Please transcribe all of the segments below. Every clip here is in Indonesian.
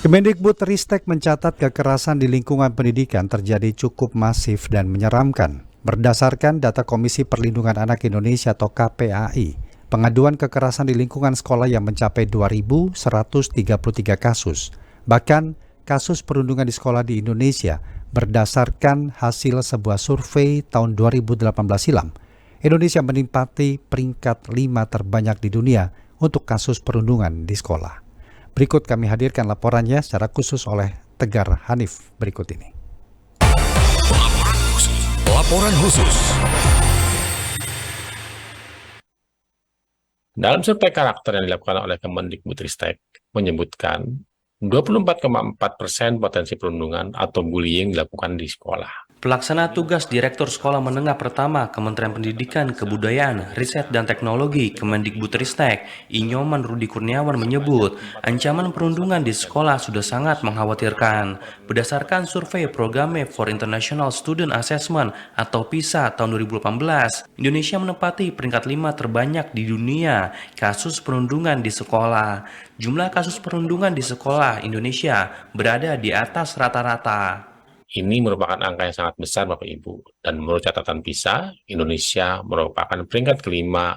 Kemendikbudristek mencatat kekerasan di lingkungan pendidikan terjadi cukup masif dan menyeramkan. Berdasarkan data Komisi Perlindungan Anak Indonesia atau KPAI, pengaduan kekerasan di lingkungan sekolah yang mencapai 2.133 kasus. Bahkan, kasus perundungan di sekolah di Indonesia berdasarkan hasil sebuah survei tahun 2018 silam. Indonesia menempati peringkat 5 terbanyak di dunia untuk kasus perundungan di sekolah. Berikut kami hadirkan laporannya secara khusus oleh Tegar Hanif berikut ini. Laporan khusus. Dalam survei karakter yang dilakukan oleh Kemendikbudristek menyebutkan 24,4% potensi perundungan atau bullying dilakukan di sekolah. Pelaksana tugas Direktur Sekolah Menengah Pertama Kementerian Pendidikan, Kebudayaan, Riset dan Teknologi Kemendikbudristek, Inyoman Rudi Kurniawan menyebut, ancaman perundungan di sekolah sudah sangat mengkhawatirkan. Berdasarkan survei Programme for International Student Assessment atau PISA tahun 2018, Indonesia menempati peringkat 5 terbanyak di dunia kasus perundungan di sekolah. Jumlah kasus perundungan di sekolah Indonesia berada di atas rata-rata. Ini merupakan angka yang sangat besar Bapak Ibu, dan menurut catatan PISA, Indonesia merupakan peringkat kelima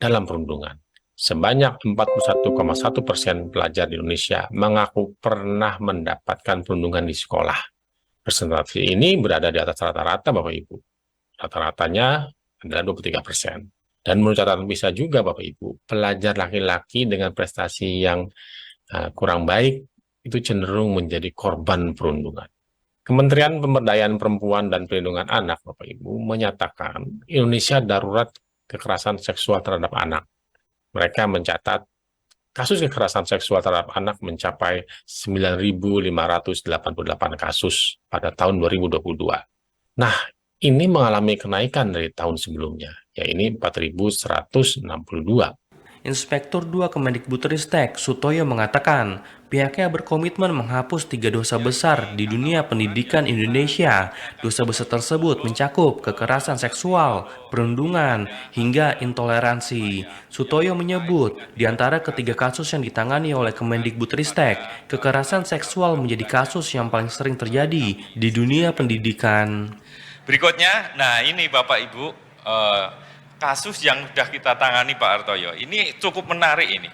dalam perundungan. Sebanyak 41,1% pelajar di Indonesia mengaku pernah mendapatkan perundungan di sekolah. Persentase ini berada di atas rata-rata Bapak Ibu. Rata-ratanya adalah 23%. Dan menurut catatan PISA juga Bapak Ibu, pelajar laki-laki dengan prestasi yang kurang baik itu cenderung menjadi korban perundungan. Kementerian Pemberdayaan Perempuan dan Perlindungan Anak, Bapak Ibu, menyatakan Indonesia darurat kekerasan seksual terhadap anak. Mereka mencatat kasus kekerasan seksual terhadap anak mencapai 9.588 kasus pada tahun 2022. Nah, ini mengalami kenaikan dari tahun sebelumnya, yaitu 4.162. Inspektur 2 Kemendikbudristek, Sutoyo mengatakan, pihaknya berkomitmen menghapus 3 dosa besar di dunia pendidikan Indonesia. Dosa besar tersebut mencakup kekerasan seksual, perundungan, hingga intoleransi. Sutoyo menyebut, di antara ketiga kasus yang ditangani oleh Kemendikbudristek, kekerasan seksual menjadi kasus yang paling sering terjadi di dunia pendidikan. Berikutnya, nah ini Bapak Ibu, kasus yang sudah kita tangani Pak Hartoyo, ini cukup menarik ini.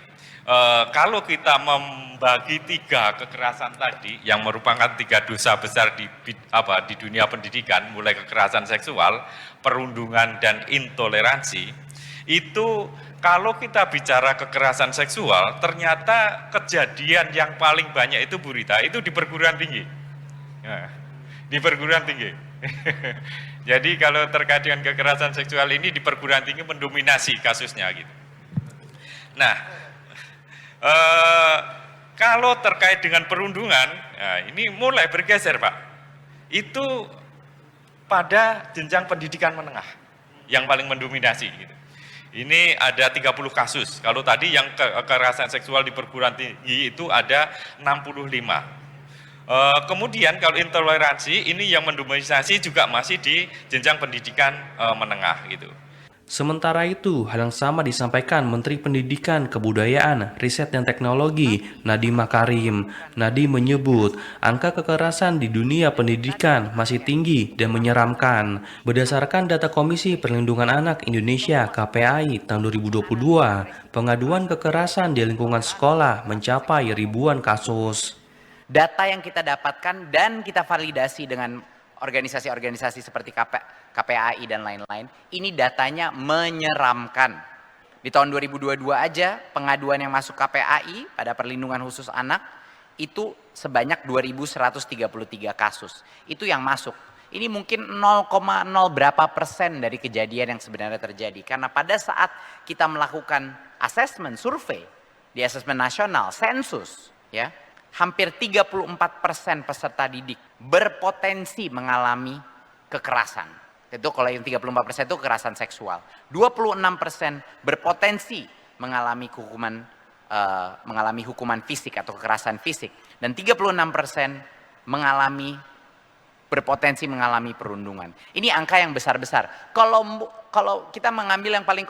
Kalau kita membagi 3 kekerasan tadi, yang merupakan 3 dosa besar di dunia pendidikan, mulai kekerasan seksual, perundungan, dan intoleransi, itu kalau kita bicara kekerasan seksual, ternyata kejadian yang paling banyak itu Bu Rita, itu di perguruan tinggi. Nah, di perguruan tinggi. Jadi kalau terkait dengan kekerasan seksual ini di perguruan tinggi mendominasi kasusnya gitu. Nah, kalau terkait dengan perundungan, nah ini mulai bergeser Pak. Itu pada jenjang pendidikan menengah yang paling mendominasi gitu. Ini ada 30 kasus. Kalau tadi yang kekerasan seksual di perguruan tinggi itu ada 65. Kemudian kalau intoleransi ini yang mendominasi juga masih di jenjang pendidikan menengah gitu. Sementara itu, hal yang sama disampaikan Menteri Pendidikan, Kebudayaan, Riset dan Teknologi, Nadiem Makarim. Nadiem menyebut, angka kekerasan di dunia pendidikan masih tinggi dan menyeramkan. Berdasarkan data Komisi Perlindungan Anak Indonesia (KPAI) tahun 2022, pengaduan kekerasan di lingkungan sekolah mencapai ribuan kasus. Data yang kita dapatkan dan kita validasi dengan organisasi-organisasi seperti KPAI dan lain-lain, ini datanya menyeramkan. Di tahun 2022 aja pengaduan yang masuk KPAI pada perlindungan khusus anak itu sebanyak 2.133 kasus. Itu yang masuk. Ini mungkin 0,0 berapa persen dari kejadian yang sebenarnya terjadi. Karena pada saat kita melakukan assessment, survei di asesmen nasional, sensus, ya, hampir 34% peserta didik berpotensi mengalami kekerasan. Itu kalau yang 34% itu kekerasan seksual. 26% berpotensi mengalami hukuman fisik atau kekerasan fisik. Dan 36% berpotensi mengalami perundungan. Ini angka yang besar-besar. Kalau kita mengambil yang paling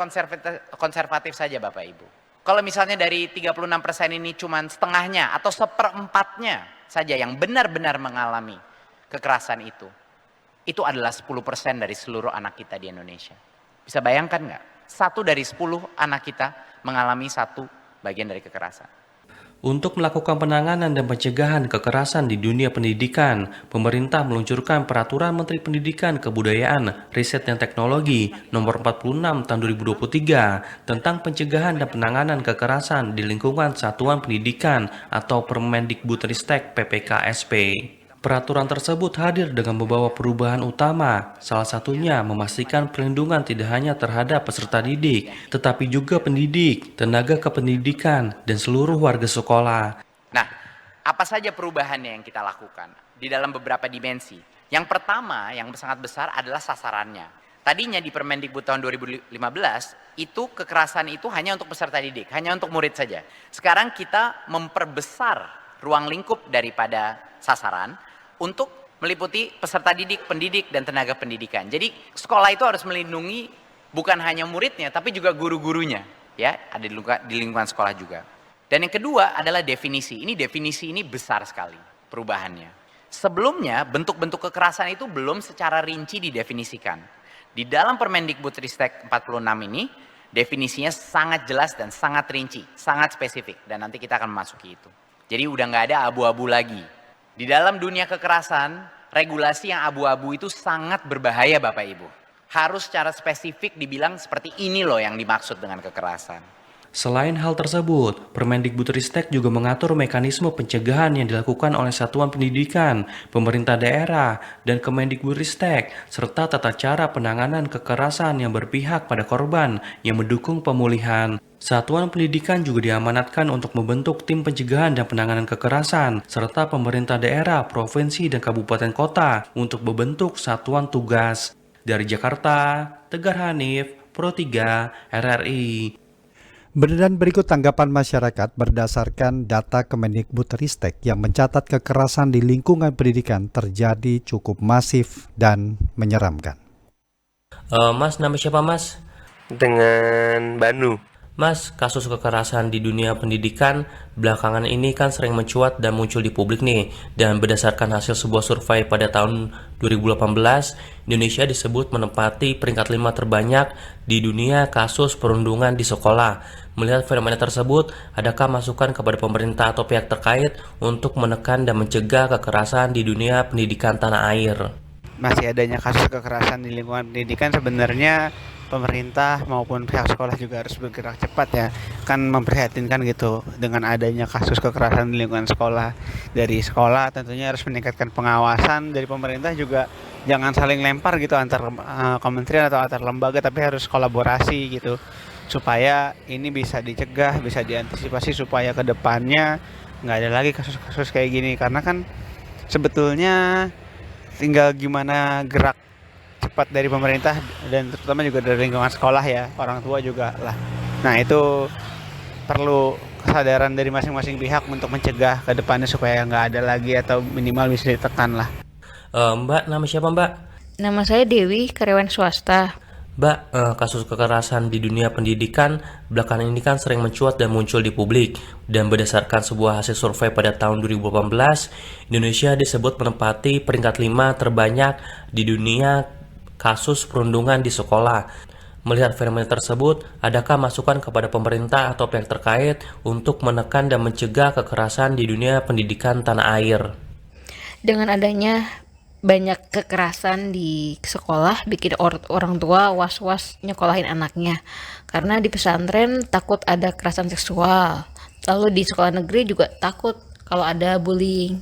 konservatif saja Bapak Ibu. Kalau misalnya dari 36% ini cuma setengahnya atau seperempatnya saja yang benar-benar mengalami kekerasan itu adalah 10% dari seluruh anak kita di Indonesia. Bisa bayangkan nggak? 1 dari 10 anak kita mengalami satu bagian dari kekerasan. Untuk melakukan penanganan dan pencegahan kekerasan di dunia pendidikan, pemerintah meluncurkan Peraturan Menteri Pendidikan, Kebudayaan, Riset dan Teknologi Nomor 46 Tahun 2023 tentang pencegahan dan penanganan kekerasan di lingkungan satuan pendidikan atau Permendikbudristek PPKSP. Peraturan tersebut hadir dengan membawa perubahan utama, salah satunya memastikan perlindungan tidak hanya terhadap peserta didik, tetapi juga pendidik, tenaga kependidikan, dan seluruh warga sekolah. Nah, apa saja perubahannya yang kita lakukan? Di dalam beberapa dimensi. Yang pertama, yang sangat besar adalah sasarannya. Tadinya di Permendikbud tahun 2015, itu kekerasan itu hanya untuk peserta didik, hanya untuk murid saja. Sekarang kita memperbesar ruang lingkup daripada sasaran, untuk meliputi peserta didik, pendidik, dan tenaga pendidikan. Jadi sekolah itu harus melindungi bukan hanya muridnya, tapi juga guru-gurunya. Ya, ada di lingkungan sekolah juga. Dan yang kedua adalah definisi. Definisi ini besar sekali perubahannya. Sebelumnya bentuk-bentuk kekerasan itu belum secara rinci didefinisikan. Di dalam Permendikbudristek 46 ini, definisinya sangat jelas dan sangat rinci, sangat spesifik. Dan nanti kita akan memasuki itu. Jadi udah nggak ada abu-abu lagi. Di dalam dunia kekerasan, regulasi yang abu-abu itu sangat berbahaya Bapak Ibu. Harus secara spesifik dibilang seperti ini loh yang dimaksud dengan kekerasan. Selain hal tersebut, Permendikbudristek juga mengatur mekanisme pencegahan yang dilakukan oleh satuan pendidikan, pemerintah daerah, dan Kemendikbudristek, serta tata cara penanganan kekerasan yang berpihak pada korban yang mendukung pemulihan. Satuan pendidikan juga diamanatkan untuk membentuk tim pencegahan dan penanganan kekerasan, serta pemerintah daerah, provinsi, dan kabupaten kota untuk membentuk satuan tugas. Dari Jakarta, Tegar Hanif, Pro 3, RRI. Dan berikut tanggapan masyarakat berdasarkan data Kemendikbudristek yang mencatat kekerasan di lingkungan pendidikan terjadi cukup masif dan menyeramkan. Mas, nama siapa Mas? Dengan Banu. Mas, kasus kekerasan di dunia pendidikan belakangan ini kan sering mencuat dan muncul di publik nih. Dan berdasarkan hasil sebuah survei pada tahun 2018, Indonesia disebut menempati peringkat 5 terbanyak di dunia kasus perundungan di sekolah. Melihat fenomena tersebut, adakah masukan kepada pemerintah atau pihak terkait untuk menekan dan mencegah kekerasan di dunia pendidikan tanah air? Masih adanya kasus kekerasan di lingkungan pendidikan, sebenarnya pemerintah maupun pihak sekolah juga harus bergerak cepat ya. Kan memprihatinkan gitu dengan adanya kasus kekerasan di lingkungan sekolah. Dari sekolah tentunya harus meningkatkan pengawasan, dari pemerintah juga jangan saling lempar gitu antar kementerian atau antar lembaga, tapi harus kolaborasi gitu. Supaya ini bisa dicegah, bisa diantisipasi supaya ke depannya nggak ada lagi kasus-kasus kayak gini. Karena kan sebetulnya tinggal gimana gerak cepat dari pemerintah dan terutama juga dari lingkungan sekolah ya, orang tua juga lah. Nah itu perlu kesadaran dari masing-masing pihak untuk mencegah ke depannya supaya nggak ada lagi atau minimal bisa ditekan lah. Mbak, nama siapa Mbak? Nama saya Dewi, karyawan swasta. Mbak, kasus kekerasan di dunia pendidikan belakangan ini kan sering mencuat dan muncul di publik. Dan berdasarkan sebuah hasil survei pada tahun 2018, Indonesia disebut menempati peringkat 5 terbanyak di dunia kasus perundungan di sekolah. Melihat fenomena tersebut, adakah masukan kepada pemerintah atau pihak terkait untuk menekan dan mencegah kekerasan di dunia pendidikan tanah air? Dengan adanya banyak kekerasan di sekolah, bikin orang tua was-was nyekolahin anaknya. Karena di pesantren takut ada kekerasan seksual. Lalu di sekolah negeri juga takut kalau ada bullying.